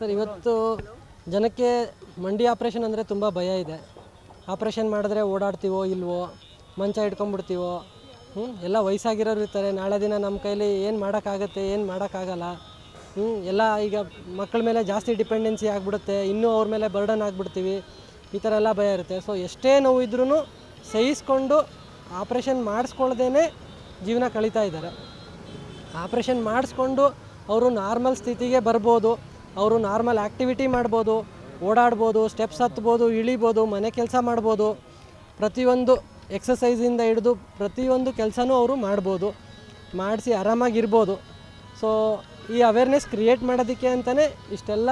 Sir, ಇವತ್ತು ಜನಕ್ಕೆ ಮಂಡಿ ಆಪ್ರೇಷನ್ ಅಂದರೆ ತುಂಬ ಭಯ ಇದೆ. ಆಪ್ರೇಷನ್ ಮಾಡಿದ್ರೆ ಓಡಾಡ್ತೀವೋ ಇಲ್ವೋ, ಮಂಚ ಇಟ್ಕೊಂಡ್ಬಿಡ್ತೀವೋ, ಎಲ್ಲ ವಯಸ್ಸಾಗಿರೋರು ಇರ್ತಾರೆ. ನಾಳೆ ದಿನ ನಮ್ಮ ಕೈಲಿ ಏನು ಮಾಡೋಕ್ಕಾಗತ್ತೆ, ಏನು ಮಾಡೋಕ್ಕಾಗಲ್ಲ. ಎಲ್ಲ ಈಗ ಮಕ್ಕಳ ಮೇಲೆ ಜಾಸ್ತಿ ಡಿಪೆಂಡೆನ್ಸಿ ಆಗಿಬಿಡುತ್ತೆ, ಇನ್ನೂ ಅವ್ರ ಮೇಲೆ ಬರ್ಡನ್ ಆಗಿಬಿಡ್ತೀವಿ, ಈ ಥರ ಎಲ್ಲ ಭಯ ಇರುತ್ತೆ. ಸೊ ಎಷ್ಟೇ ನೋವು ಇದ್ರೂ ಸಹಿಸ್ಕೊಂಡು ಆಪ್ರೇಷನ್ ಮಾಡಿಸ್ಕೊಳ್ದೇ ಜೀವನ ಕಳೀತಾ ಇದ್ದಾರೆ. ಆಪ್ರೇಷನ್ ಮಾಡಿಸ್ಕೊಂಡು ಅವರು ನಾರ್ಮಲ್ ಸ್ಥಿತಿಗೆ ಬರ್ಬೋದು, ಅವರು ನಾರ್ಮಲ್ ಆ್ಯಕ್ಟಿವಿಟಿ ಮಾಡ್ಬೋದು, ಓಡಾಡ್ಬೋದು, ಸ್ಟೆಪ್ಸ್ ಹತ್ಬೋದು, ಇಳಿಬೋದು, ಮನೆ ಕೆಲಸ ಮಾಡ್ಬೋದು, ಪ್ರತಿಯೊಂದು ಎಕ್ಸಸೈಸಿಂದ ಹಿಡಿದು ಪ್ರತಿಯೊಂದು ಕೆಲಸನೂ ಅವರು ಮಾಡ್ಬೋದು, ಮಾಡಿಸಿ ಆರಾಮಾಗಿರ್ಬೋದು. ಸೊ ಈ ಅವೇರ್ನೆಸ್ ಕ್ರಿಯೇಟ್ ಮಾಡೋದಕ್ಕೆ ಅಂತಲೇ ಇಷ್ಟೆಲ್ಲ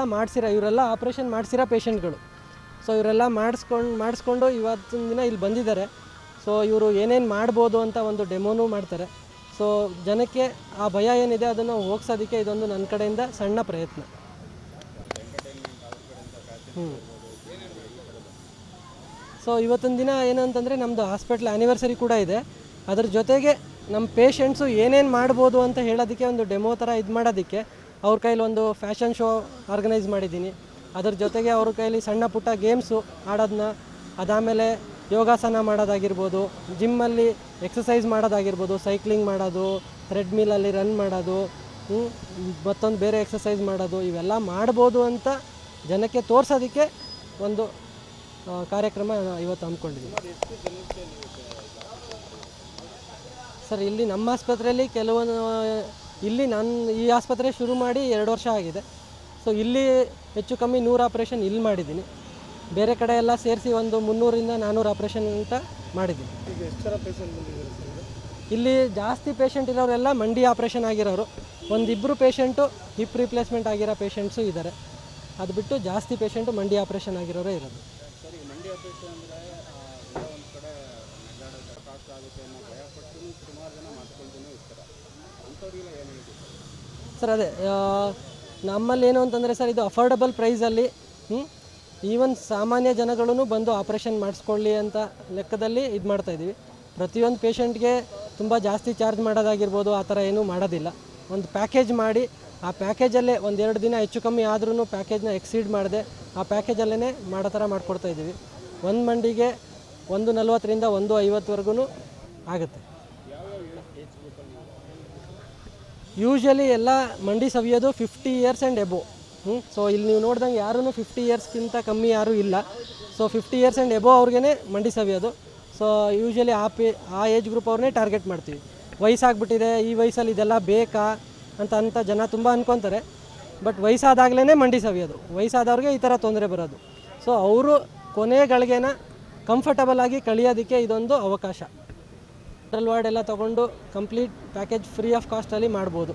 ಇವರೆಲ್ಲ ಆಪ್ರೇಷನ್ ಮಾಡಿಸಿರೋ ಪೇಷಂಟ್ಗಳು. ಸೊ ಇವರೆಲ್ಲ ಮಾಡಿಸ್ಕೊಂಡು ಇವತ್ತಿನ ದಿನ ಇಲ್ಲಿ ಬಂದಿದ್ದಾರೆ. ಸೊ ಇವರು ಏನೇನು ಮಾಡ್ಬೋದು ಅಂತ ಒಂದು ಡೆಮೋನೂ ಮಾಡ್ತಾರೆ. ಸೊ ಜನಕ್ಕೆ ಆ ಭಯ ಏನಿದೆ ಅದನ್ನು ಹೋಗ್ಸೋದಕ್ಕೆ ಇದೊಂದು ನನ್ನ ಕಡೆಯಿಂದ ಸಣ್ಣ ಪ್ರಯತ್ನ. ಸೊ ಇವತ್ತಿನ ದಿನ ಏನಂತಂದರೆ ನಮ್ಮದು ಹಾಸ್ಪಿಟ್ಲ್ ಆ್ಯನಿವರ್ಸರಿ ಕೂಡ ಇದೆ. ಅದ್ರ ಜೊತೆಗೆ ನಮ್ಮ ಪೇಷಂಟ್ಸು ಏನೇನು ಮಾಡ್ಬೋದು ಅಂತ ಹೇಳೋದಕ್ಕೆ ಒಂದು ಡೆಮೋ ಥರ ಇದು ಮಾಡೋದಕ್ಕೆ ಅವ್ರ ಕೈಲಿ ಒಂದು ಫ್ಯಾಷನ್ ಶೋ ಆರ್ಗನೈಸ್ ಮಾಡಿದ್ದೀನಿ. ಅದ್ರ ಜೊತೆಗೆ ಅವ್ರ ಕೈಲಿ ಸಣ್ಣ ಪುಟ್ಟ ಗೇಮ್ಸು ಆಡೋದನ್ನ, ಅದಾದಮೇಲೆ ಯೋಗಾಸನ ಮಾಡೋದಾಗಿರ್ಬೋದು, ಜಿಮ್ಮಲ್ಲಿ ಎಕ್ಸಸೈಸ್ ಮಾಡೋದಾಗಿರ್ಬೋದು, ಸೈಕ್ಲಿಂಗ್ ಮಾಡೋದು, ಥ್ರೆಡ್ಮಿಲಲ್ಲಿ ರನ್ ಮಾಡೋದು, ಮತ್ತೊಂದು ಬೇರೆ ಎಕ್ಸಸೈಸ್ ಮಾಡೋದು, ಇವೆಲ್ಲ ಮಾಡ್ಬೋದು ಅಂತ ಜನಕ್ಕೆ ತೋರಿಸೋದಕ್ಕೆ ಒಂದು ಕಾರ್ಯಕ್ರಮ ಇವತ್ತು ಹಮ್ಮಿಕೊಂಡಿದ್ದೀವಿ. ಸರ್, ಇಲ್ಲಿ ನಮ್ಮ ಆಸ್ಪತ್ರೆಯಲ್ಲಿ ಈ ಆಸ್ಪತ್ರೆ ಶುರು ಮಾಡಿ 2 ವರ್ಷ ಆಗಿದೆ. ಸೊ ಇಲ್ಲಿ ಹೆಚ್ಚು ಕಮ್ಮಿ 100 ಆಪ್ರೇಷನ್ ಇಲ್ಲಿ ಮಾಡಿದ್ದೀನಿ. ಬೇರೆ ಕಡೆ ಎಲ್ಲ ಸೇರಿಸಿ ಒಂದು 300ರಿಂದ 400 ಆಪ್ರೇಷನ್ ಅಂತ ಮಾಡಿದ್ದೀನಿ. ಇಲ್ಲಿ ಜಾಸ್ತಿ ಪೇಷಂಟ್ ಇರೋರೆಲ್ಲ ಮಂಡಿ ಆಪ್ರೇಷನ್ ಆಗಿರೋರು, ಒಂದಿಬ್ಬರು ಪೇಷಂಟು ಹಿಪ್ ರಿಪ್ಲೇಸ್ಮೆಂಟ್ ಆಗಿರೋ ಪೇಷಂಟ್ಸು ಇದ್ದಾರೆ. ಅದು ಬಿಟ್ಟು ಜಾಸ್ತಿ ಪೇಷಂಟು ಮಂಡಿ ಆಪ್ರೇಷನ್ ಆಗಿರೋರೇ ಇರೋದು. ಸರ್, ಅದೇ ನಮ್ಮಲ್ಲಿ ಏನು ಅಂತಂದರೆ ಸರ್, ಇದು ಅಫೋರ್ಡಬಲ್ ಪ್ರೈಸಲ್ಲಿ ಈವನ್ ಸಾಮಾನ್ಯ ಜನಗಳೂ ಬಂದು ಆಪ್ರೇಷನ್ ಮಾಡಿಸ್ಕೊಳ್ಳಿ ಅಂತ ಲೆಕ್ಕದಲ್ಲಿ ಇದು ಮಾಡ್ತಾಯಿದ್ದೀವಿ. ಪ್ರತಿಯೊಂದು ಪೇಷಂಟ್ಗೆ ತುಂಬ ಜಾಸ್ತಿ ಚಾರ್ಜ್ ಮಾಡೋದಾಗಿರ್ಬೋದು, ಆ ಥರ ಏನೂ ಮಾಡೋದಿಲ್ಲ. ಒಂದು ಪ್ಯಾಕೇಜ್ ಮಾಡಿ ಆ ಪ್ಯಾಕೇಜಲ್ಲೇ 1-2 ದಿನ ಹೆಚ್ಚು ಕಮ್ಮಿ ಆದ್ರೂ ಪ್ಯಾಕೇಜ್ನ ಎಕ್ಸೀಡ್ ಮಾಡದೆ ಆ ಪ್ಯಾಕೇಜಲ್ಲೇ ಮಾಡೋ ಥರ ಮಾಡಿಕೊಡ್ತಾಯಿದ್ದೀವಿ. ಒಂದು ಮಂಡಿಗೆ 140ರಿಂದ 150ವರೆಗೂ ಆಗುತ್ತೆ. ಯೂಶ್ವಲಿ ಎಲ್ಲ ಮಂಡಿ ಸವಿಯೋದು 50 ಇಯರ್ಸ್ ಆ್ಯಂಡ್ ಎಬೋ. ಸೊ ಇಲ್ಲಿ ನೀವು ನೋಡ್ದಂಗೆ ಯಾರೂ 50 ಇಯರ್ಸ್ಗಿಂತ ಕಮ್ಮಿ ಯಾರೂ ಇಲ್ಲ. ಸೊ 50 ಇಯರ್ಸ್ ಆ್ಯಂಡ್ ಎಬೋ ಅವ್ರಿಗೇ ಮಂಡಿ ಸವಿಯೋದು. ಸೊ ಯೂಶ್ವಲಿ ಆ ಏಜ್ ಗ್ರೂಪ್ ಅವ್ರನ್ನೇ ಟಾರ್ಗೆಟ್ ಮಾಡ್ತೀವಿ. ವಯಸ್ಸಾಗ್ಬಿಟ್ಟಿದೆ, ಈ ವಯಸ್ಸಲ್ಲಿ ಇದೆಲ್ಲ ಬೇಕಾ ಅಂತ ಜನ ತುಂಬ ಅಂದ್ಕೊತಾರೆ. ಬಟ್ ವಯಸ್ಸಾದಾಗಲೇ ಮಂಡಿ ಸವಿಯೋದು, ವಯಸ್ಸಾದವ್ರಿಗೆ ಈ ಥರ ತೊಂದರೆ ಬರೋದು. ಸೊ ಅವರು ಕೊನೆಗಳಿಗೆನ ಕಂಫರ್ಟಬಲ್ ಆಗಿ ಕಳಿಯೋದಕ್ಕೆ ಇದೊಂದು ಅವಕಾಶ. ಸೆಂಟ್ರಲ್ ವಾರ್ಡ್ ಎಲ್ಲ ತೊಗೊಂಡು ಕಂಪ್ಲೀಟ್ ಪ್ಯಾಕೇಜ್ ಫ್ರೀ ಆಫ್ ಕಾಸ್ಟಲ್ಲಿ ಮಾಡ್ಬೋದು.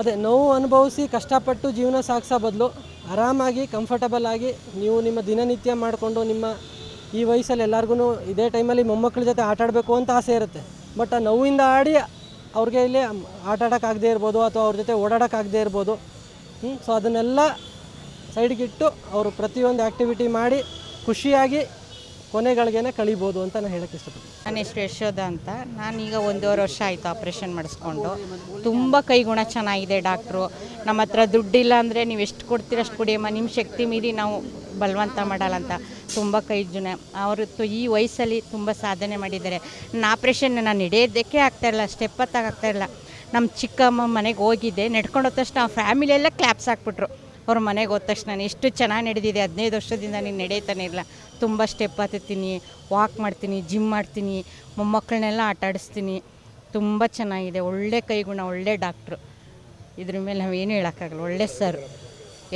ಅದೇ ನೋವು ಅನುಭವಿಸಿ ಕಷ್ಟಪಟ್ಟು ಜೀವನ ಸಾಗಿಸೋ ಬದಲು ಆರಾಮಾಗಿ ಕಂಫರ್ಟಬಲ್ ಆಗಿ ನೀವು ನಿಮ್ಮ ದಿನನಿತ್ಯ ಮಾಡಿಕೊಂಡು ಈ ವಯಸ್ಸಲ್ಲಿ ಎಲ್ಲರಿಗೂ ಇದೇ ಟೈಮಲ್ಲಿ ಮೊಮ್ಮಕ್ಕಳ ಜೊತೆ ಆಟ ಆಡಬೇಕು ಅಂತ ಆಸೆ ಇರುತ್ತೆ. ಬಟ್ ಆ ನೋವಿಂದ ಆಡಿ ಅವ್ರಿಗೆ ಇಲ್ಲಿ ಆಟ ಆಡೋಕ್ಕಾಗದೇ ಇರ್ಬೋದು ಅಥವಾ ಅವ್ರ ಜೊತೆ ಓಡಾಡೋಕ್ಕಾಗದೇ ಇರ್ಬೋದು. ಸೊ ಅದನ್ನೆಲ್ಲ ಸೈಡ್ಗಿಟ್ಟು ಅವರು ಪ್ರತಿಯೊಂದು ಆ್ಯಕ್ಟಿವಿಟಿ ಮಾಡಿ ಖುಷಿಯಾಗಿ ಕೊನೆಗಳಿಗೇನೆ ಕಳಿಬೋದು ಅಂತ ನಾನು ಹೇಳೋಕ್ಕೆ ಇಷ್ಟಪಡ್ತೀನಿ. ನನ್ನ ಹೆಸರು ಯಶೋಧ ಅಂತ. ನಾನೀಗ 1.5 ವರ್ಷ ಆಯಿತು ಆಪ್ರೇಷನ್ ಮಾಡಿಸ್ಕೊಂಡು. ತುಂಬ ಕೈಗುಣ ಚೆನ್ನಾಗಿದೆ. ಡಾಕ್ಟ್ರು ನಮ್ಮ ಹತ್ರ ದುಡ್ಡಿಲ್ಲ ಅಂದರೆ ನೀವು ಎಷ್ಟು ಕೊಡ್ತೀರ ಅಷ್ಟು ಕೊಡಿಯಮ್ಮ, ನಿಮ್ಮ ಶಕ್ತಿ ಮೀರಿ ನಾವು ಬಲವಂತ ಮಾಡಲ್ಲ ಅಂತ ತುಂಬ ಕೈಗುಣ. ಅವರು ಈ ವಯಸ್ಸಲ್ಲಿ ತುಂಬ ಸಾಧನೆ ಮಾಡಿದ್ದಾರೆ. ನನ್ನ ಆಪ್ರೇಷನ್ ನಾನು ನಡೆಯೋದಕ್ಕೆ ಆಗ್ತಾಯಿರಲಿಲ್ಲ, ಸ್ಟೆಪ್ ಹತ್ತಾಗ್ತಾಯಿರಲಿಲ್ಲ. ನಮ್ಮ ಚಿಕ್ಕಮ್ಮ ಮನೆಗೆ ಹೋಗಿದ್ದೆ, ನಡ್ಕೊಂಡು ಹೋದ ತಕ್ಷಣ ಫ್ಯಾಮಿಲಿಯೆಲ್ಲ ಕ್ಲಾಪ್ಸ್ ಹಾಕ್ಬಿಟ್ರು. ಅವ್ರ ಮನೆಗೆ ಹೋದ ತಕ್ಷಣ ಎಷ್ಟು ಚೆನ್ನಾಗಿ ನಡೆದಿದೆ, 15 ವರ್ಷದಿಂದ ನೀನು ನಡೆಯುತ್ತಾನೆ ಇಲ್ಲ. ತುಂಬ ಸ್ಟೆಪ್ ಹತ್ತೀನಿ, ವಾಕ್ ಮಾಡ್ತೀನಿ, ಜಿಮ್ ಮಾಡ್ತೀನಿ, ಮೊಮ್ಮಕ್ಕಳನ್ನೆಲ್ಲ ಆಟ ಆಡಿಸ್ತೀನಿ. ತುಂಬ ಚೆನ್ನಾಗಿದೆ. ಒಳ್ಳೆ ಕೈಗುಣ, ಒಳ್ಳೆ ಡಾಕ್ಟ್ರು. ಇದ್ರ ಮೇಲೆ ನಾವೇನು ಹೇಳೋಕ್ಕಾಗಲ್ಲ. ಒಳ್ಳೆ ಸರ್.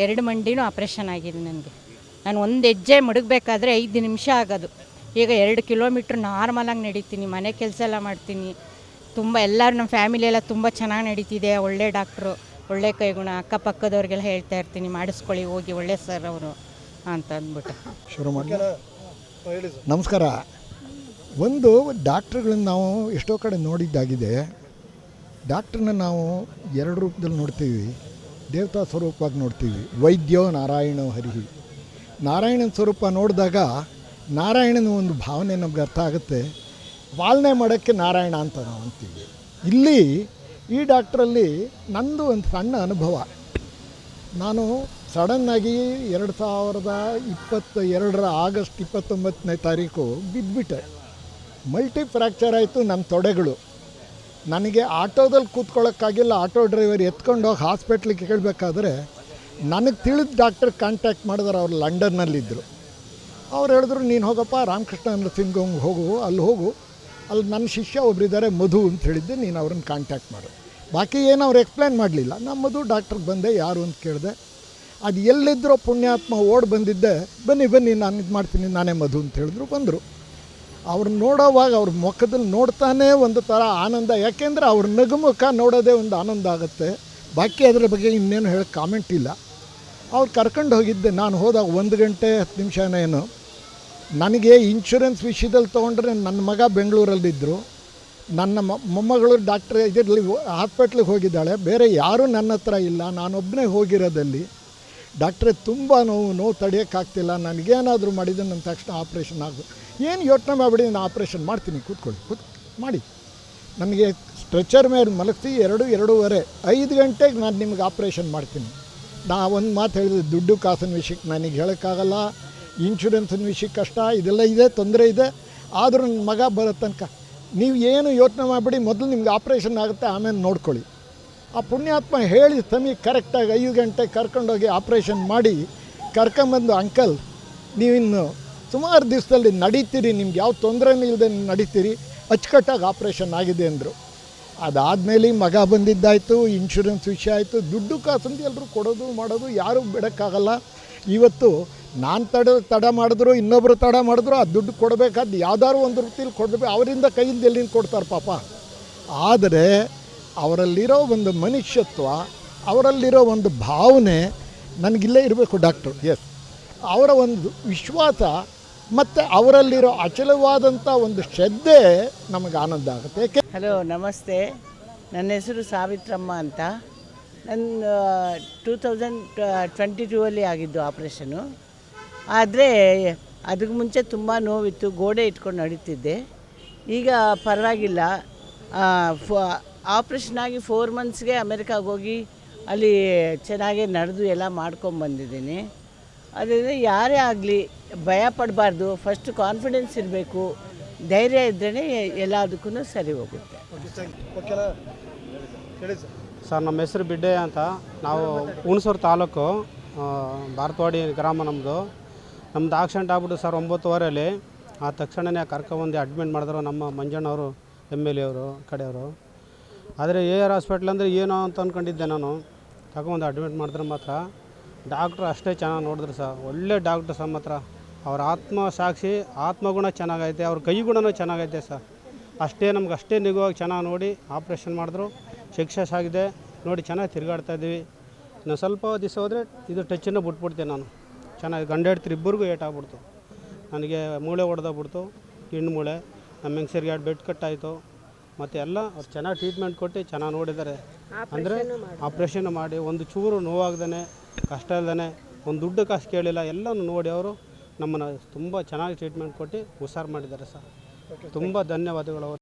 2 ಮಂಡಿನೂ ಆಪ್ರೇಷನ್ ಆಗಿದೆ ನನಗೆ. ನಾನು ಒಂದು ಹೆಜ್ಜೆ ಮಡಗಬೇಕಾದ್ರೆ 5 ನಿಮಿಷ ಆಗೋದು. ಈಗ 2 ಕಿಲೋಮೀಟ್ರ್ ನಾರ್ಮಲಾಗಿ ನಡೀತೀನಿ, ಮನೆ ಕೆಲಸ ಎಲ್ಲ ಮಾಡ್ತೀನಿ. ತುಂಬ ಎಲ್ಲರೂ ನಮ್ಮ ಫ್ಯಾಮಿಲಿಯೆಲ್ಲ ತುಂಬ ಚೆನ್ನಾಗಿ ನಡೀತಿದೆ. ಒಳ್ಳೆ ಡಾಕ್ಟ್ರು, ಒಳ್ಳೆ ಕೈಗುಣ. ಅಕ್ಕಪಕ್ಕದವ್ರಿಗೆಲ್ಲ ಹೇಳ್ತಾ ಇರ್ತೀನಿ, ಮಾಡಿಸ್ಕೊಳ್ಳಿ ಹೋಗಿ, ಒಳ್ಳೆ ಸರ್ ಅವರು ಅಂತ ಅಂದ್ಬಿಟ್ಟು ಶುರು ಮಾಡಿ. ನಮಸ್ಕಾರ. ಒಂದು ಡಾಕ್ಟ್ರುಗಳನ್ನ ನಾವು ಎಷ್ಟೋ ಕಡೆ ನೋಡಿದ್ದಾಗಿದೆ. ಡಾಕ್ಟ್ರನ್ನ ನಾವು 2 ರೂಪದಲ್ಲಿ ನೋಡ್ತೀವಿ. ದೇವತಾ ಸ್ವರೂಪವಾಗಿ ನೋಡ್ತೀವಿ. ವೈದ್ಯೋ ನಾರಾಯಣೋ ಹರಿಹಿ. ನಾರಾಯಣನ ಸ್ವರೂಪ ನೋಡಿದಾಗ ನಾರಾಯಣನ ಒಂದು ಭಾವನೆ ನಮ್ಗೆ ಅರ್ಥ ಆಗುತ್ತೆ. ಪಾಲನೆ ಮಾಡೋಕ್ಕೆ ನಾರಾಯಣ ಅಂತ ನಾವು ಅಂತೀವಿ. ಇಲ್ಲಿ ಈ ಡಾಕ್ಟ್ರಲ್ಲಿ ನಂದು ಒಂದು ಸಣ್ಣ ಅನುಭವ. ನಾನು ಸಡನ್ನಾಗಿ 2022 ಆಗಸ್ಟ್ 29ನೇ ತಾರೀಕು ಬಿದ್ದುಬಿಟ್ಟೆ. ಮಲ್ಟಿ ಫ್ರ್ಯಾಕ್ಚರ್ ಆಯಿತು ನನ್ನ ತೊಡೆಗಳು. ನನಗೆ ಆಟೋದಲ್ಲಿ ಕೂತ್ಕೊಳ್ಳೋಕ್ಕಾಗಿಲ್ಲ. ಆಟೋ ಡ್ರೈವರ್ ಎತ್ಕೊಂಡು ಹೋಗಿ ಹಾಸ್ಪಿಟ್ಲಿಗೆ ಕೇಳಬೇಕಾದ್ರೆ ನನಗೆ ತಿಳಿದ ಡಾಕ್ಟರ್ ಕಾಂಟ್ಯಾಕ್ಟ್ ಮಾಡಿದ್ರೆ ಅವ್ರು ಲಂಡನ್ನಲ್ಲಿದ್ದರು. ಅವ್ರು ಹೇಳಿದ್ರು, ನೀನು ಹೋಗಪ್ಪ ರಾಮಕೃಷ್ಣ ನರ್ಸಿಂಗ್ ಹೋಮ್ಗೆ ಹೋಗು, ಅಲ್ಲಿ ಹೋಗು, ಅಲ್ಲಿ ನನ್ನ ಶಿಷ್ಯ ಒಬ್ಬರಿದ್ದಾರೆ ಮಧು ಅಂತ ಹೇಳಿದ್ದೆ, ನೀನು ಅವ್ರನ್ನ ಕಾಂಟ್ಯಾಕ್ಟ್ ಮಾಡು. ಬಾಕಿ ಏನು ಅವ್ರು ಎಕ್ಸ್ಪ್ಲೇನ್ ಮಾಡಲಿಲ್ಲ. ನಾನು ಮಧು ಡಾಕ್ಟ್ರಿಗೆ ಬಂದೆ, ಯಾರು ಅಂತ ಕೇಳಿದೆ. ಅದು ಎಲ್ಲಿದ್ದರೋ ಪುಣ್ಯಾತ್ಮ ಓಡಿ ಬಂದಿದ್ದೆ, ಬನ್ನಿ ನಾನು ಇದು ಮಾಡ್ತೀನಿ, ನಾನೇ ಮಧು ಅಂತ ಹೇಳಿದ್ರು. ಬಂದರು. ಅವ್ರನ್ನ ನೋಡೋವಾಗ ಅವ್ರ ಮುಖದಲ್ಲಿ ನೋಡ್ತಾನೇ ಒಂದು ಥರ ಆನಂದ. ಯಾಕೆಂದರೆ ಅವ್ರ ನಗುಮುಖ ನೋಡೋದೇ ಒಂದು ಆನಂದ ಆಗುತ್ತೆ. ಬಾಕಿ ಅದರ ಬಗ್ಗೆ ಇನ್ನೇನು ಹೇಳೋಕ್ಕೆ ಕಾಮೆಂಟ್ ಇಲ್ಲ. ಅವ್ರು ಕರ್ಕೊಂಡು ಹೋಗಿದ್ದೆ. ನಾನು ಹೋದಾಗ 1 ಗಂಟೆ 10 ನಿಮಿಷನೇನು. ನನಗೆ ಇನ್ಶೂರೆನ್ಸ್ ವಿಷಯದಲ್ಲಿ ತೊಗೊಂಡ್ರೆ ನನ್ನ ಮಗ ಬೆಂಗಳೂರಲ್ಲಿದ್ದರು, ನನ್ನ ಮೊಮ್ಮಗಳು ಇದರಲ್ಲಿ ಹಾಸ್ಪಿಟ್ಲಿಗೆ ಹೋಗಿದ್ದಾಳೆ. ಬೇರೆ ಯಾರೂ ನನ್ನ ಹತ್ರ ಇಲ್ಲ, ನಾನೊಬ್ಬನೇ ಹೋಗಿರೋದಲ್ಲಿ. ಡಾಕ್ಟ್ರೇ ತುಂಬ ನೋವು ತಡೆಯೋಕ್ಕಾಗ್ತಿಲ್ಲ, ನನಗೇನಾದರೂ ಮಾಡಿದರೆ ನನ್ನ ತಕ್ಷಣ ಆಪ್ರೇಷನ್ ಆಗು. ಏನು ಯೋಚನೆ ಮಾಡಿಬಿಡಿ, ನಾನು ಆಪ್ರೇಷನ್ ಮಾಡ್ತೀನಿ, ಕೂತ್ಕೊಳ್ಳಿ ಮಾಡಿ. ನನಗೆ ಸ್ಟ್ರೆಚರ್ ಮೇಲೆ ಮಲಗಿಸಿ 2-2:30 5 ಗಂಟೆಗೆ ನಾನು ನಿಮ್ಗೆ ಆಪ್ರೇಷನ್ ಮಾಡ್ತೀನಿ. ನಾ ಒಂದು ಮಾತು ಹೇಳಿದೆ, ದುಡ್ಡು ಕಾಸಿನ ವಿಷಯಕ್ಕೆ ನನಗೆ ಹೇಳೋಕ್ಕಾಗಲ್ಲ, ಇನ್ಶೂರೆನ್ಸಿನ ವಿಷಯಕ್ಕೆ ಕಷ್ಟ, ಇದೆಲ್ಲ ಇದೆ, ತೊಂದರೆ ಇದೆ. ಆದರೂ ನನ್ನ ಮಗ ಬರೋ ತನಕ ನೀವು ಏನು ಯೋಚನೆ ಮಾಡಿಬಿಡಿ, ಮೊದಲು ನಿಮ್ಗೆ ಆಪ್ರೇಷನ್ ಆಗುತ್ತೆ, ಆಮೇಲೆ ನೋಡ್ಕೊಳ್ಳಿ. ಆ ಪುಣ್ಯಾತ್ಮ ಹೇಳಿ ಸಮಯ ಕರೆಕ್ಟಾಗಿ 5 ಗಂಟೆಗೆ ಕರ್ಕೊಂಡೋಗಿ ಆಪ್ರೇಷನ್ ಮಾಡಿ ಕರ್ಕೊಂಬಂದು, ಅಂಕಲ್ ನೀವಿನ್ನು ಸುಮಾರು ದಿವಸದಲ್ಲಿ ನಡೀತೀರಿ, ನಿಮ್ಗೆ ಯಾವ ತೊಂದರೆನೂ ಇಲ್ಲದೆ ನಡೀತೀರಿ, ಅಚ್ಚುಕಟ್ಟಾಗಿ ಆಪ್ರೇಷನ್ ಆಗಿದೆ ಅಂದರು. ಅದಾದಮೇಲೆ ಮಗ ಬಂದಿದ್ದಾಯಿತು, ಇನ್ಶೂರೆನ್ಸ್ ವಿಷಯ ಆಯಿತು. ದುಡ್ಡು ಕಾಸಂತ ಎಲ್ಲರೂ ಕೊಡೋದು ಮಾಡೋದು ಯಾರೂ ಬಿಡೋಕ್ಕಾಗಲ್ಲ. ಇವತ್ತು ನಾನು ತಡ ಮಾಡಿದ್ರು, ಇನ್ನೊಬ್ಬರು ತಡ ಮಾಡಿದ್ರು, ಆ ದುಡ್ಡು ಕೊಡಬೇಕಾದ್ದು ಯಾವ್ದಾದ್ರು ಒಂದು ರೀತಿಯಲ್ಲಿ ಕೊಡಬೇಕು. ಅವರಿಂದ ಕೈಯಿಂದ ಎಲ್ಲಿಂದ ಕೊಡ್ತಾರೆ ಪಾಪ. ಆದರೆ ಅವರಲ್ಲಿರೋ ಒಂದು ಮನುಷ್ಯತ್ವ, ಅವರಲ್ಲಿರೋ ಒಂದು ಭಾವನೆ ನನಗಿಲ್ಲೇ ಇರಬೇಕು ಡಾಕ್ಟ್ರು. ಎಸ್, ಅವರ ಒಂದು ವಿಶ್ವಾಸ ಮತ್ತು ಅವರಲ್ಲಿರೋ ಅಚಲವಾದಂಥ ಒಂದು ಶ್ರದ್ಧೆ ನಮಗೆ ಆನಂದ ಆಗುತ್ತೆ. ಏಕೆ? ಹಲೋ, ನಮಸ್ತೆ. ನನ್ನ ಹೆಸರು ಸಾವಿತ್ರಮ್ಮ ಅಂತ. ನನ್ನ 2022 ಆಗಿದ್ದು ಆಪ್ರೇಷನು. ಆದರೆ ಅದಕ್ಕೆ ಮುಂಚೆ ತುಂಬ ನೋವಿತ್ತು, ಗೋಡೆ ಇಟ್ಕೊಂಡು ನಡೀತಿದ್ದೆ. ಈಗ ಪರವಾಗಿಲ್ಲ. ಆಪ್ರೇಷನ್ ಆಗಿ 4 ಮಂತ್ಸ್ಗೆ ಅಮೆರಿಕಾಗೆ ಹೋಗಿ ಅಲ್ಲಿ ಚೆನ್ನಾಗಿ ನಡೆದು ಎಲ್ಲ ಮಾಡ್ಕೊಂಬಂದಿದ್ದೀನಿ. ಅದರಿಂದ ಯಾರೇ ಆಗಲಿ ಭಯ ಪಡಬಾರ್ದು. ಫಸ್ಟ್ ಕಾನ್ಫಿಡೆನ್ಸ್ ಇರಬೇಕು, ಧೈರ್ಯ ಇದ್ರೇ ಎಲ್ಲದಕ್ಕೂ ಸರಿ ಹೋಗುತ್ತೆ. ಸರ್, ನಮ್ಮ ಹೆಸರು ಬಿಡ್ಡೆ ಅಂತ. ನಾವು ಹುಣಸೂರು ತಾಲೂಕು, ಭಾರತವಾಡಿ ಗ್ರಾಮ ನಮ್ಮದು. ಆಕ್ಸಿಡೆಂಟ್ ಆಗ್ಬಿಟ್ಟು ಸರ್ 9:15 ಆ ತಕ್ಷಣವೇ ಕರ್ಕೊಂಬಂದು ಅಡ್ಮಿಟ್ ಮಾಡಿದ್ರು ನಮ್ಮ ಮಂಜಣ್ಣವರು, MLA ಅವರು ಕಡೆಯವರು. ಆದರೆ AR ಹಾಸ್ಪಿಟ್ಲ್ ಅಂದರೆ ಏನೋ ಅಂತ ಅಂದ್ಕೊಂಡಿದ್ದೆ ನಾನು. ತಗೊಂಡು ಅಡ್ಮಿಟ್ ಮಾಡಿದ್ರೆ ಮಾತ್ರ ಡಾಕ್ಟ್ರು ಅಷ್ಟೇ ಚೆನ್ನಾಗಿ ನೋಡಿದ್ರು ಸರ್. ಒಳ್ಳೆ ಡಾಕ್ಟ್ರು ಸರ್. ಮಾತ್ರ ಅವ್ರ ಆತ್ಮಸಾಕ್ಷಿ, ಆತ್ಮಗುಣ ಚೆನ್ನಾಗೈತೆ, ಅವ್ರ ಕೈಗುಣನೂ ಚೆನ್ನಾಗೈತೆ ಸರ್. ನಮ್ಗೆ ಅಷ್ಟೇ ನಿಗುವಾಗಿ ಚೆನ್ನಾಗಿ ನೋಡಿ ಆಪ್ರೇಷನ್ ಮಾಡಿದ್ರು. ಸಕ್ಸಸ್ ಆಗಿದೆ ನೋಡಿ, ಚೆನ್ನಾಗಿ ತಿರುಗಾಡ್ತಾಯಿದ್ದೀವಿ. ನಾನು ಸ್ವಲ್ಪ ದಿವಸ ಹೋದರೆ ಇದು ಟಚ್ಚನ್ನು ಬಿಟ್ಬಿಡ್ತೀನಿ ನಾನು. ಚೆನ್ನಾಗಿ ಗಂಡ ಹೆಂಡ್ತಿ ಇಬ್ಬರಿಗೂ ಏಟಾಗ್ಬಿಡ್ತು. ನನಗೆ ಮೂಳೆ ಹೊಡೆದೋಗ್ಬಿಡ್ತು, ಹೆಣ್ಣು ಮೂಳೆ. ನಮ್ಮ ಹೆಂಗಸರಿಗೆ 2 ಬೆಡ್ ಕಟ್ಟಾಯಿತು. ಮತ್ತು ಎಲ್ಲ ಅವ್ರು ಚೆನ್ನಾಗಿ ಟ್ರೀಟ್ಮೆಂಟ್ ಕೊಟ್ಟು ಚೆನ್ನಾಗಿ ನೋಡಿದ್ದಾರೆ. ಅಂದರೆ ಆಪ್ರೇಷನ್ ಮಾಡಿ ಒಂದು ಚೂರು ನೋವಾಗ್ದೇ, ಕಷ್ಟ ಇಲ್ಲದೇ, ಒಂದು ದುಡ್ಡು ಕಾಸು ಕೇಳಿಲ್ಲ, ಎಲ್ಲನೂ ನೋಡಿ ಅವರು ನಮ್ಮನ್ನು ತುಂಬ ಚೆನ್ನಾಗಿ ಟ್ರೀಟ್ಮೆಂಟ್ ಕೊಟ್ಟು ಹುಷಾರು ಮಾಡಿದ್ದಾರೆ ಸರ್. ತುಂಬ ಧನ್ಯವಾದಗಳು ಅವರು.